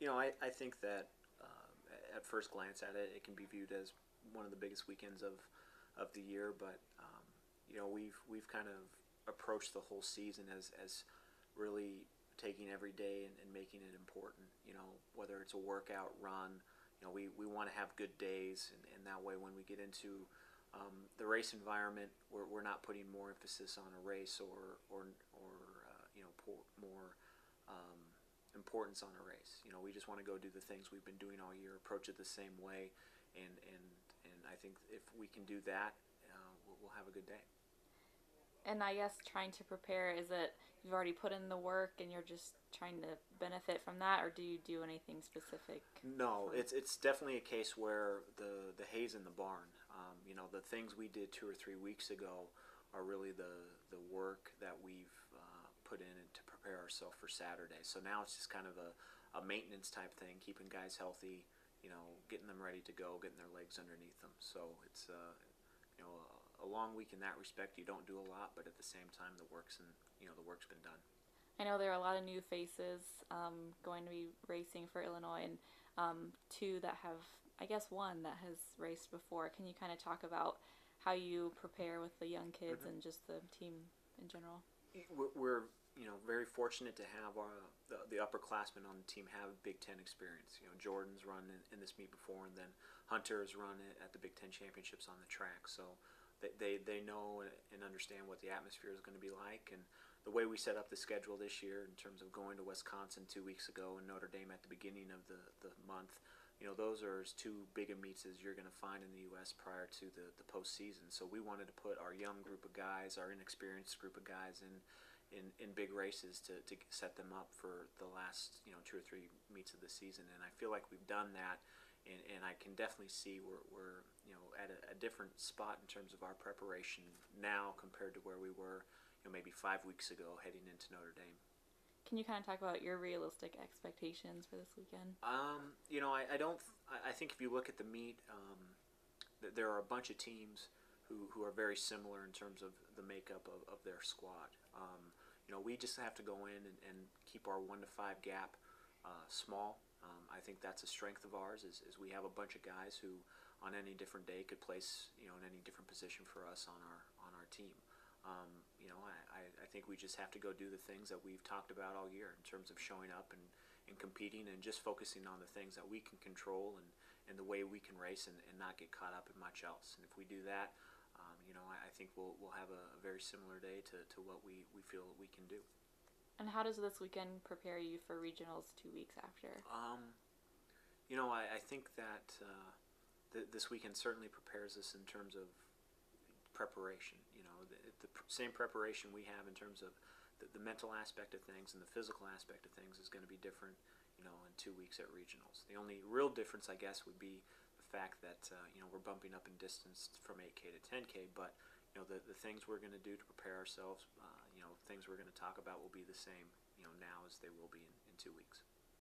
I think that at first glance at it, it can be viewed as one of the biggest weekends of the year. But we've kind of approached the whole season as really taking every day and making it important. Whether it's a workout, run, we want to have good days, and that way when we get into the race environment, we're not putting more emphasis on a race or more importance on a race. We just want to go do the things we've been doing all year, approach it the same way, and I think if we can do that, we'll have a good day. And I guess trying to prepare, is it you've already put in the work and you're just trying to benefit from that, or do you do anything specific No, for? it's definitely a case where the hay's in the barn. The things we did 2 or 3 weeks ago are really the work that we've put in to prepare ourselves for Saturday. So now it's just kind of a maintenance type thing, keeping guys healthy, getting them ready to go, getting their legs underneath them. So it's a long week in that respect. You don't do a lot, but at the same time, the work's been done. I know there are a lot of new faces going to be racing for Illinois, and two that have, I guess, one that has raced before. Can you kind of talk about how you prepare with the young kids Hmm. and just the team in general? We're very fortunate to have the upperclassmen on the team have Big Ten experience. Jordan's run in this meet before, and then Hunter's run it at the Big Ten championships on the track. So they know and understand what the atmosphere is going to be like, and the way we set up the schedule this year in terms of going to Wisconsin 2 weeks ago and Notre Dame at the beginning of the month. Those are as two big a meets as you're going to find in the U.S. prior to the postseason. So we wanted to put our young group of guys, our inexperienced group of guys, in big races to set them up for the last 2 or 3 meets of the season. And I feel like we've done that, and I can definitely see we're at a different spot in terms of our preparation now compared to where we were maybe 5 weeks ago heading into Notre Dame. Can you kind of talk about your realistic expectations for this weekend? I don't. I think if you look at the meet, there are a bunch of teams who are very similar in terms of the makeup of their squad. We just have to go in and keep our 1 to 5 gap small. I think that's a strength of ours is we have a bunch of guys who on any different day could place in any different position for us on our team. I think we just have to go do the things that we've talked about all year in terms of showing up and competing and just focusing on the things that we can control and the way we can race and not get caught up in much else. And if we do that, I think we'll have a very similar day to what we feel we can do. And how does this weekend prepare you for regionals 2 weeks after? I think that this weekend certainly prepares us in terms of preparation. The same preparation we have in terms of the mental aspect of things and the physical aspect of things is going to be different, in 2 weeks at regionals. The only real difference, I guess, would be the fact that we're bumping up in distance from 8K to 10K, but the things we're going to do to prepare ourselves, things we're going to talk about will be the same, now as they will be in 2 weeks.